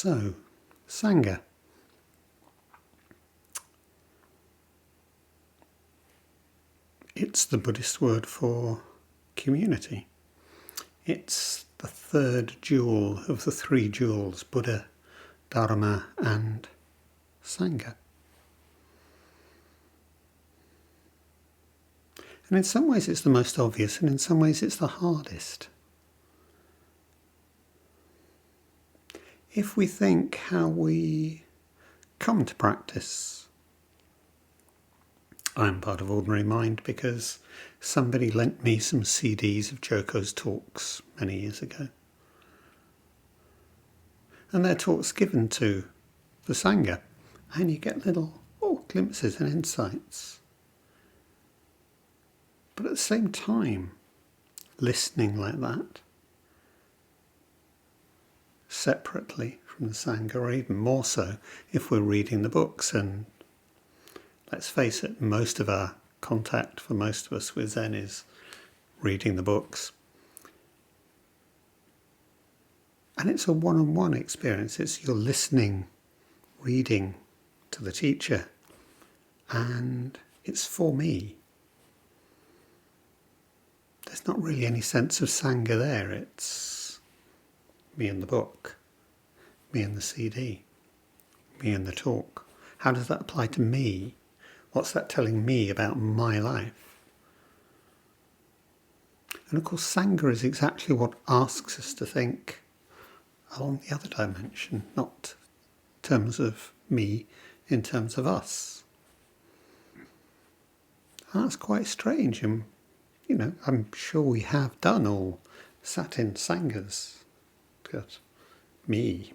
So, Sangha. It's the Buddhist word for community. It's the third jewel of the three jewels, Buddha, Dharma and Sangha. And in some ways it's the most obvious, and in some ways it's the hardest. If we think how we come to practice, I'm part of Ordinary Mind because somebody lent me some CDs of Joko's talks many years ago. And they're talks given to the Sangha, and you get little glimpses and insights. But at the same time, listening like that, separately from the Sangha, or even more so if we're reading the books, and let's face it, most of our contact for most of us with Zen is reading the books. And it's a one-on-one experience. It's you're listening, reading to the teacher, and it's for me. There's not really any sense of Sangha there. It's me and the book, me and the CD, me and the talk. How does that apply to me? What's that telling me about my life? And of course, Sangha is exactly what asks us to think along the other dimension, not in terms of me, in terms of us. And that's quite strange, and I'm sure we have done all sat in Sanghas. Got me,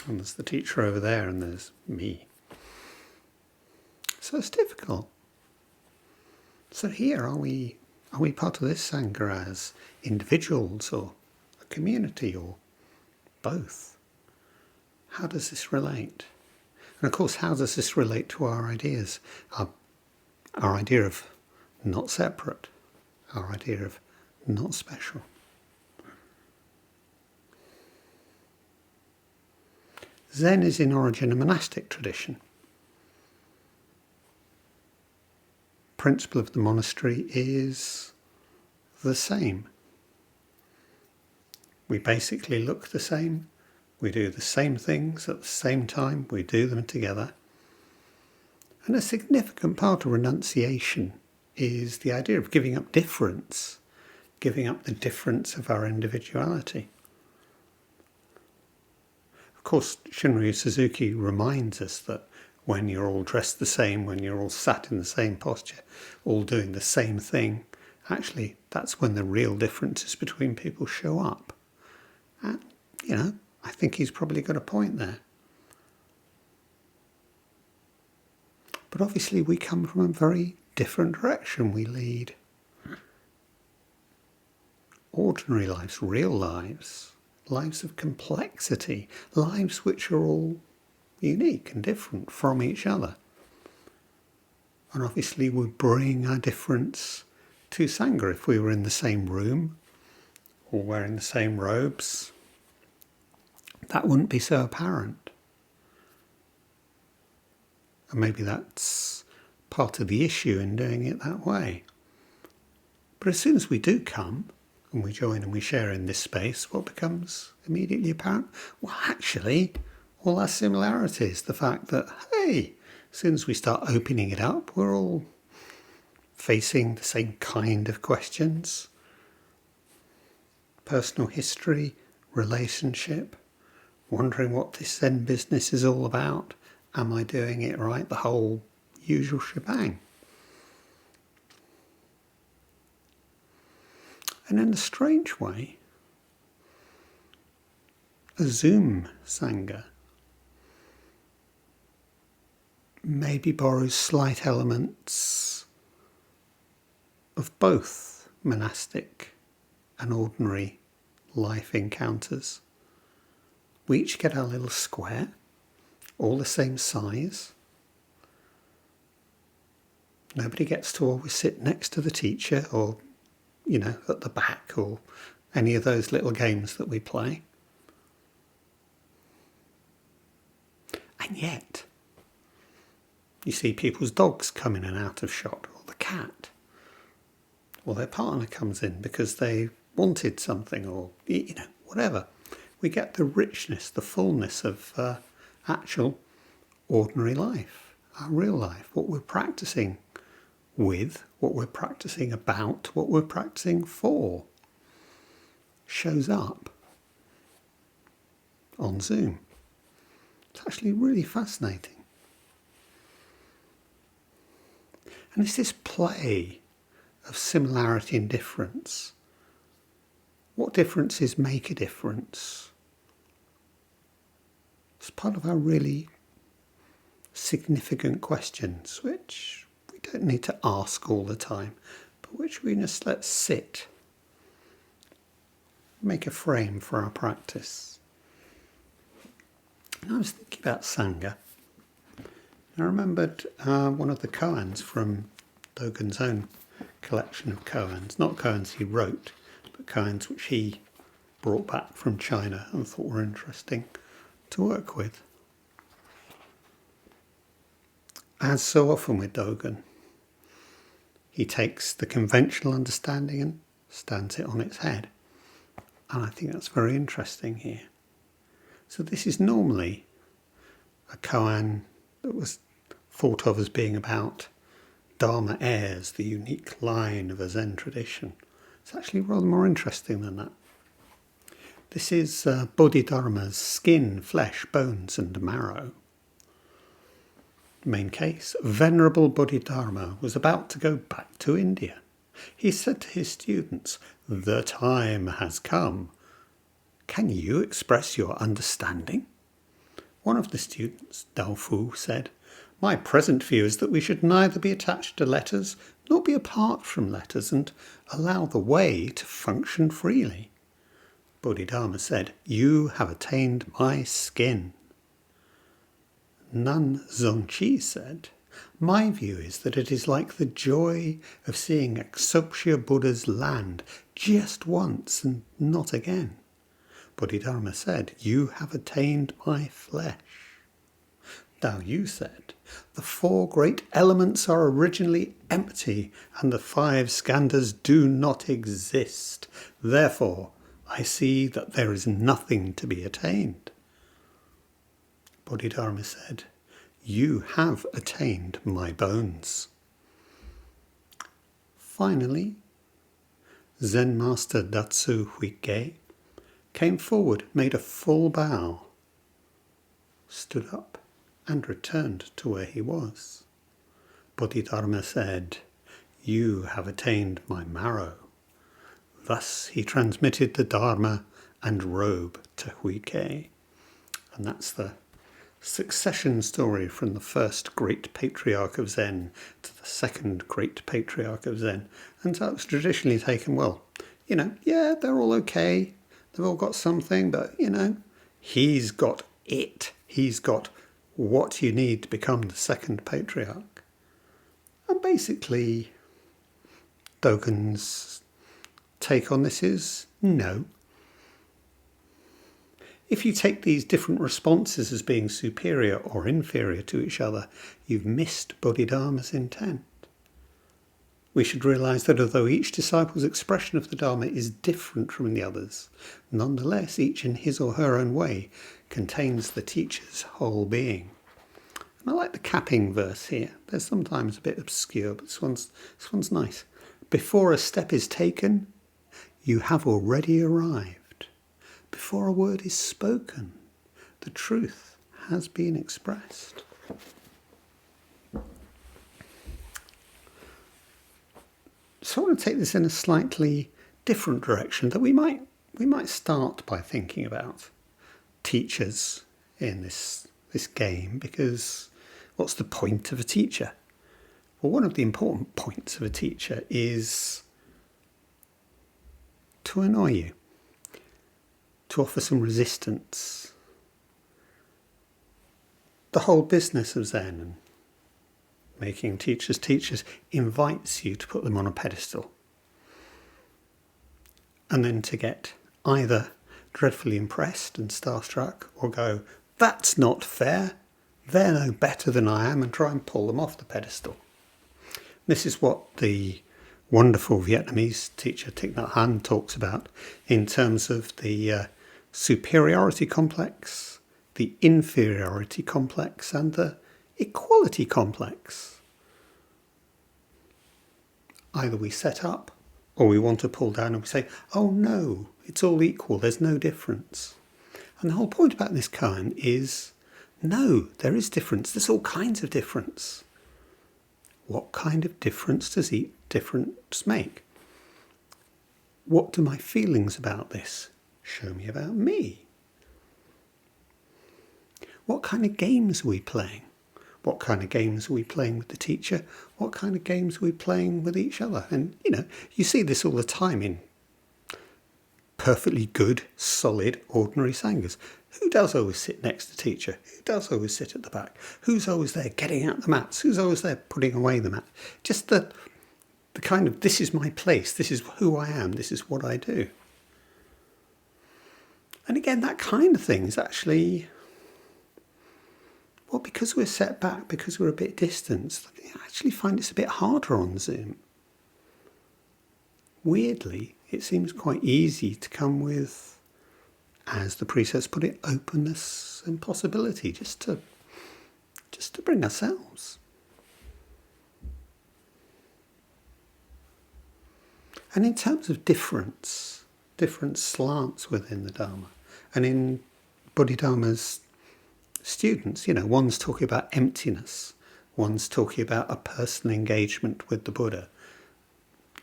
and there's the teacher over there, and there's me. So it's difficult. So here, are we part of this Sangha as individuals or a community or both? How does this relate? And of course, how does this relate to our ideas? Our idea of not separate, our idea of not special. Zen is in origin a monastic tradition. Principle of the monastery is the same. We basically look the same, we do the same things at the same time, we do them together. And a significant part of renunciation is the idea of giving up difference, giving up the difference of our individuality. Of course, Shunryu Suzuki reminds us that when you're all dressed the same, when you're all sat in the same posture, all doing the same thing, actually that's when the real differences between people show up. And, I think he's probably got a point there. But obviously we come from a very different direction. We lead ordinary lives, real lives, lives of complexity, lives which are all unique and different from each other. And obviously we bring our difference to Sangha. If we were in the same room or wearing the same robes, that wouldn't be so apparent. And maybe that's part of the issue in doing it that way. But as soon as we do come and we join and we share in this space, what becomes immediately apparent? Well, actually, all our similarities, the fact that, hey, as soon as we start opening it up, we're all facing the same kind of questions. Personal history, relationship, wondering what this Zen business is all about. Am I doing it right? The whole usual shebang. And in a strange way, a Zoom Sangha maybe borrows slight elements of both monastic and ordinary life encounters. We each get our little square, all the same size. Nobody gets to always sit next to the teacher or, at the back or any of those little games that we play. And yet, you see people's dogs come in and out of shot, or the cat, or their partner comes in because they wanted something, or, whatever. We get the richness, the fullness of actual ordinary life, our real life, what we're practicing with, what we're practicing about, what we're practicing for, shows up on Zoom. It's actually really fascinating. And it's this play of similarity and difference. What differences make a difference? It's part of our really significant questions, which we don't need to ask all the time, but which we just let sit, make a frame for our practice. And I was thinking about Sangha. I remembered one of the koans from Dogen's own collection of koans, not koans he wrote, but koans which he brought back from China and thought were interesting to work with. As so often with Dogen, he takes the conventional understanding and stands it on its head. And I think that's very interesting here. So this is normally a koan that was thought of as being about Dharma heirs, the unique line of a Zen tradition. It's actually rather more interesting than that. This is Bodhidharma's skin, flesh, bones and marrow. Main case, Venerable Bodhidharma was about to go back to India. He said to his students, "The time has come. Can you express your understanding?" One of the students, Dao Fu, said, "My present view is that we should neither be attached to letters nor be apart from letters and allow the way to function freely." Bodhidharma said, "You have attained my skin." Nun Zongchi said, "My view is that it is like the joy of seeing Akshobhya Buddha's land just once and not again." Bodhidharma said, "You have attained my flesh." Dao Yu said, "The four great elements are originally empty and the five skandhas do not exist. Therefore, I see that there is nothing to be attained." Bodhidharma said, "You have attained my bones." Finally, Zen Master Datsu Huike came forward, made a full bow, stood up and returned to where he was. Bodhidharma said, "You have attained my marrow." Thus he transmitted the Dharma and robe to Huike. And that's the succession story from the first great patriarch of Zen to the second great patriarch of Zen. And so it's traditionally taken, they're all okay. They've all got something, but, he's got it. He's got what you need to become the second patriarch. And basically, Dogen's take on this is no. If you take these different responses as being superior or inferior to each other, you've missed Bodhidharma's intent. We should realise that although each disciple's expression of the Dharma is different from the others, nonetheless each in his or her own way contains the teacher's whole being. And I like the capping verse here. They're sometimes a bit obscure, but this one's nice. Before a step is taken, you have already arrived. Before a word is spoken, the truth has been expressed. So I want to take this in a slightly different direction, that we might start by thinking about teachers in this game, because what's the point of a teacher? Well, one of the important points of a teacher is to annoy you, to offer some resistance. The whole business of Zen and making teachers invites you to put them on a pedestal, and then to get either dreadfully impressed and starstruck, or go, "That's not fair, they're no better than I am and try and pull them off the pedestal. This is what the wonderful Vietnamese teacher Thich Nhat Hanh talks about in terms of the superiority complex, the inferiority complex, and the equality complex. Either we set up or we want to pull down and we say, oh no, it's all equal, there's no difference. And the whole point about this koan is, no, there is difference, there's all kinds of difference. What kind of difference does each difference make? What do my feelings about this show me about me? What kind of games are we playing? What kind of games are we playing with the teacher? What kind of games are we playing with each other? And, you see this all the time in perfectly good, solid, ordinary Sanghas. Who does always sit next to the teacher? Who does always sit at the back? Who's always there getting out the mats? Who's always there putting away the mat? Just the kind of, this is my place, this is who I am, this is what I do. And again, that kind of thing is actually, well, because we're set back, because we're a bit distanced, I actually find it's a bit harder on Zoom. Weirdly, it seems quite easy to come with, as the precepts put it, openness and possibility, just to bring ourselves. And in terms of different slants within the Dharma, and in Bodhidharma's students, one's talking about emptiness, one's talking about a personal engagement with the Buddha,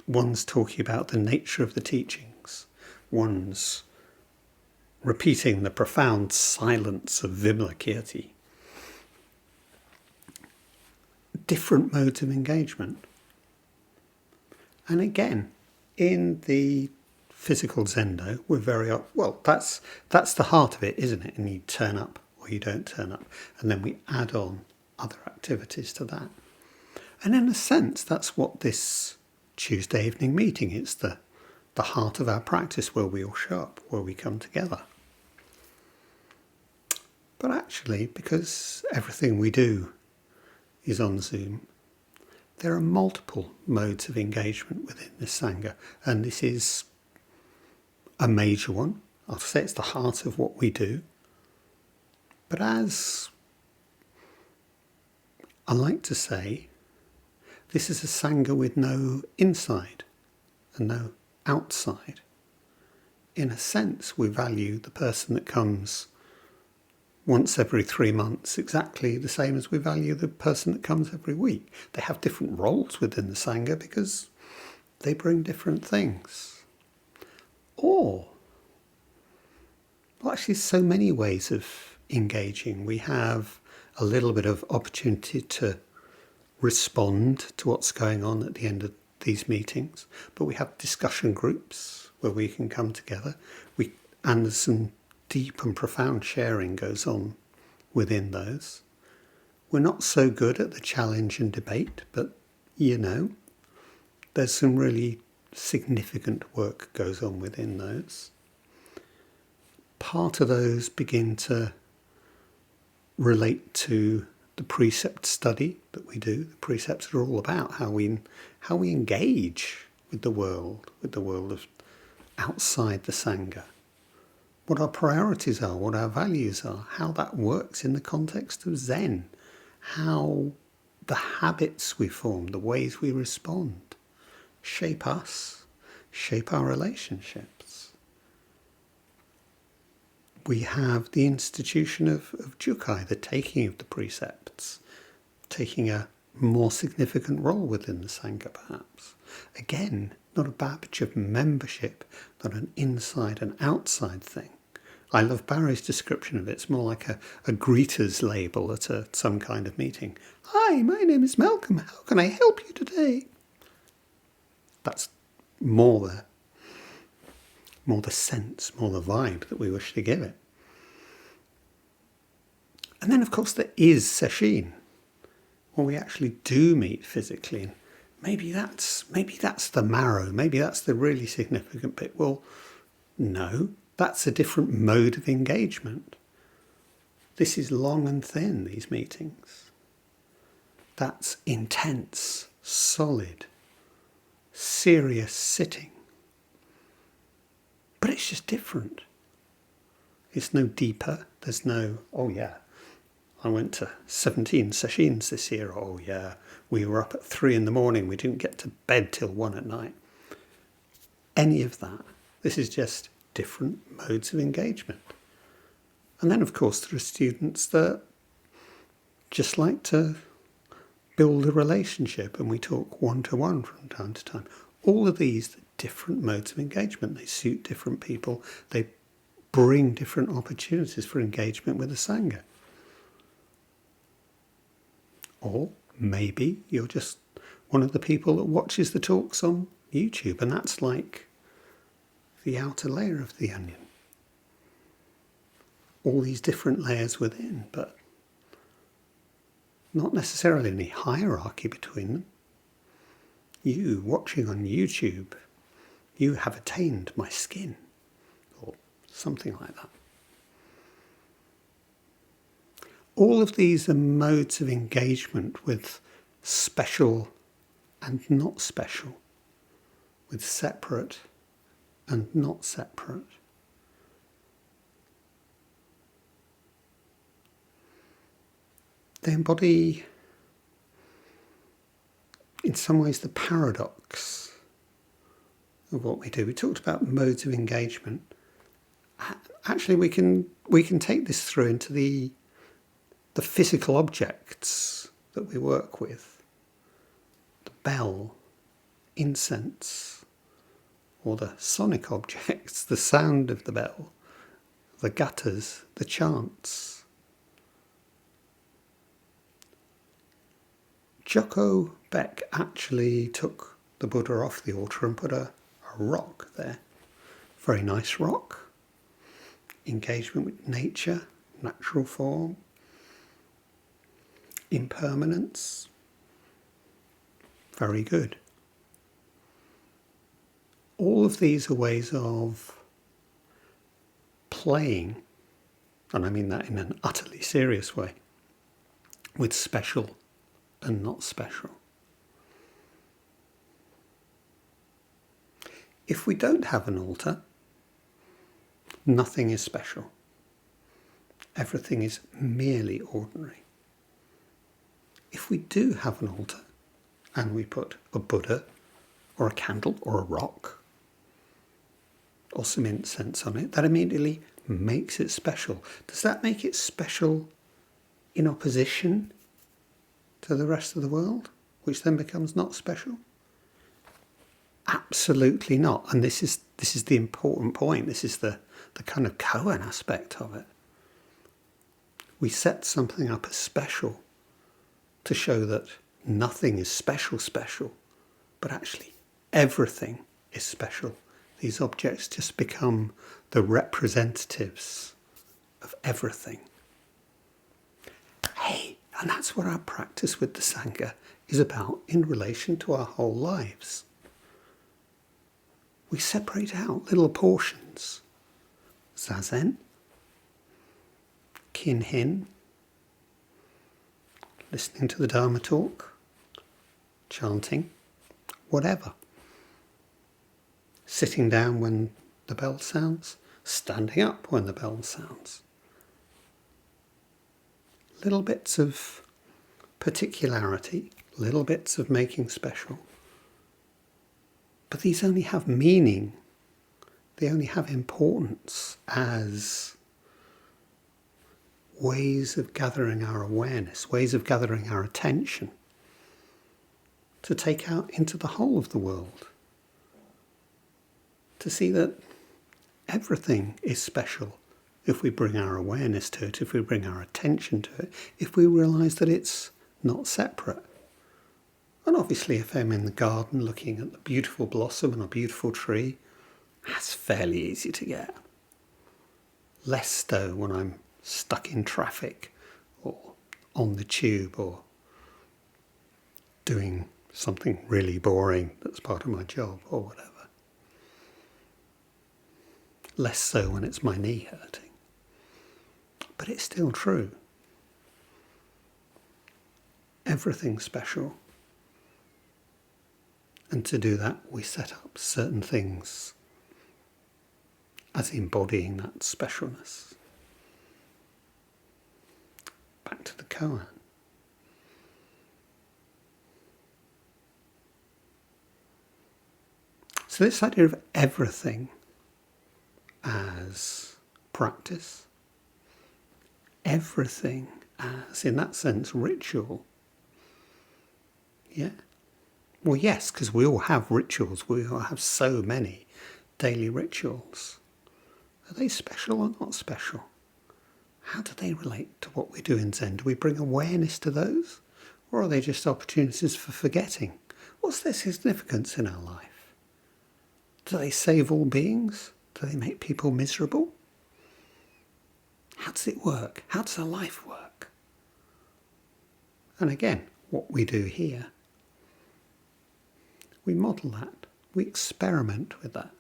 one's talking about the nature of the teachings, one's repeating the profound silence of Vimalakirti. Different modes of engagement. And again, in the physical Zendo, we're very, that's the heart of it, isn't it? And you turn up or you don't turn up. And then we add on other activities to that. And in a sense, that's what this Tuesday evening meeting is, the heart of our practice, where we all show up, where we come together. But actually, because everything we do is on Zoom, there are multiple modes of engagement within this Sangha, and this is a major one. I'll say it's the heart of what we do. But as I like to say, this is a Sangha with no inside and no outside. In a sense, we value the person that comes once every 3 months exactly the same as we value the person that comes every week. They have different roles within the Sangha because they bring different things. Or, well, actually, so many ways of engaging. We have a little bit of opportunity to respond to what's going on at the end of these meetings, but we have discussion groups where we can come together. And there's some deep and profound sharing goes on within those. We're not so good at the challenge and debate, but there's some really significant work goes on within those. Part of those begin to relate to the precept study that we do. The precepts are all about how we engage with the world of outside the Sangha. What our priorities are, what our values are, how that works in the context of Zen, how the habits we form, the ways we respond, shape us, shape our relationships. We have the institution of Jukai, the taking of the precepts, taking a more significant role within the Sangha perhaps. Again, not a badge of membership, not an inside and outside thing. I love Barry's description of it. It's more like a greeter's label at some kind of meeting. Hi, my name is Malcolm. How can I help you today? That's more the sense, more the vibe that we wish to give it. And then, of course, there is sesshin, where we actually do meet physically. And maybe that's the marrow. Maybe that's the really significant bit. Well, no, that's a different mode of engagement. This is long and thin, these meetings. That's intense, solid, serious sitting. But it's just different. It's no deeper. There's no, oh yeah, I went to 17 sessions this year. Oh yeah, we were up at 3 a.m. We didn't get to bed till 1 p.m. Any of that. This is just different modes of engagement. And then, of course, there are students that just like to build a relationship, and we talk one-to-one from time to time. All of these are different modes of engagement. They suit different people. They bring different opportunities for engagement with the Sangha. Or maybe you're just one of the people that watches the talks on YouTube, and that's like the outer layer of the onion. All these different layers within, but not necessarily any hierarchy between them. You, watching on YouTube, you have attained my skin, or something like that. All of these are modes of engagement with special and not special, with separate and not separate. They embody, in some ways, the paradox of what we do. We talked about modes of engagement. Actually, we can take this through into the physical objects that we work with. The bell, incense, or the sonic objects, the sound of the bell, the gutters, the chants. Joko Beck actually took the Buddha off the altar and put a rock there. Very nice rock. Engagement with nature, natural form, impermanence. Very good. All of these are ways of playing, and I mean that in an utterly serious way, with special and not special. If we don't have an altar, nothing is special. Everything is merely ordinary. If we do have an altar, and we put a Buddha, or a candle, or a rock, or some incense on it, that immediately makes it special. Does that make it special in opposition to the rest of the world, which then becomes not special? Absolutely not. And this is the important point. This is the kind of koan aspect of it. We set something up as special to show that nothing is special, but actually everything is special. These objects just become the representatives of everything. Hey, and that's what our practice with the Sangha is about in relation to our whole lives. We separate out little portions. Zazen, Kinhin, listening to the Dharma talk, chanting, whatever. Sitting down when the bell sounds, standing up when the bell sounds. Little bits of particularity, little bits of making special. But these only have meaning, they only have importance as ways of gathering our awareness, ways of gathering our attention to take out into the whole of the world, to see that everything is special if we bring our awareness to it, if we bring our attention to it, if we realise that it's not separate. And obviously if I'm in the garden looking at the beautiful blossom and a beautiful tree, that's fairly easy to get. Less so when I'm stuck in traffic or on the tube or doing something really boring that's part of my job or whatever. Less so when it's my knee hurting. but it's still true. Everything's special. And to do that, we set up certain things as embodying that specialness. Back to the koan. So this idea of everything as practice, everything as, in that sense, ritual. Yeah? Well, yes, because we all have rituals. We all have so many daily rituals. Are they special or not special? How do they relate to what we do in Zen? Do we bring awareness to those? Or are they just opportunities for forgetting? What's their significance in our life? Do they save all beings? Do they make people miserable? How does it work? How does our life work? And again, what we do here, we model that. We experiment with that.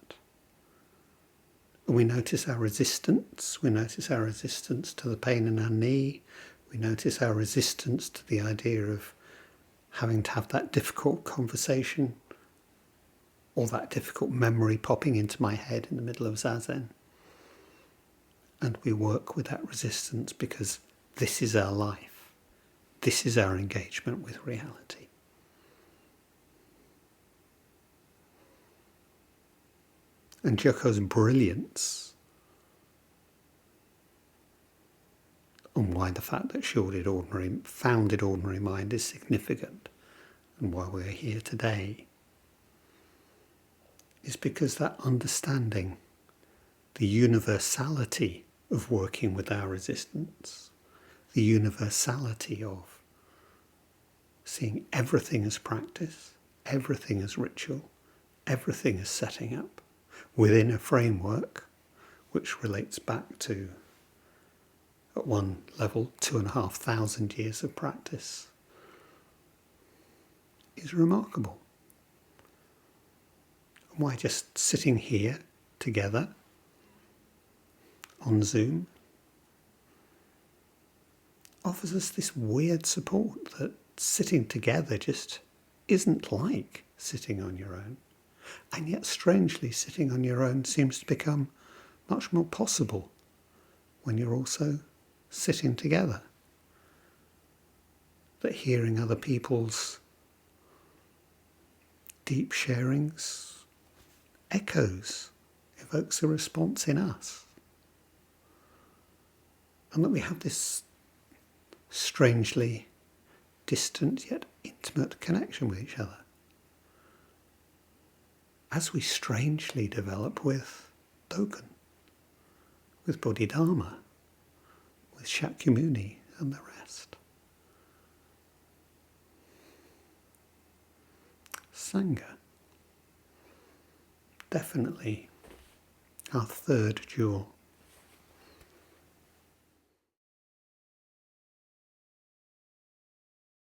And we notice our resistance. We notice our resistance to the pain in our knee. We notice our resistance to the idea of having to have that difficult conversation or that difficult memory popping into my head in the middle of Zazen. And we work with that resistance because this is our life. This is our engagement with reality. And Joko's brilliance on why the fact that she founded Ordinary Mind is significant and why we're here today is because that understanding the universality of working with our resistance, the universality of seeing everything as practice, everything as ritual, everything as setting up within a framework which relates back to, at one level, 2,500 years of practice, is remarkable. And why just sitting here together on Zoom offers us this weird support that sitting together just isn't like sitting on your own. And yet, strangely, sitting on your own seems to become much more possible when you're also sitting together. That hearing other people's deep sharings echoes, evokes a response in us. And that we have this strangely distant yet intimate connection with each other. As we strangely develop with Dogen, with Bodhidharma, with Shakyamuni and the rest. Sangha, definitely our third jewel.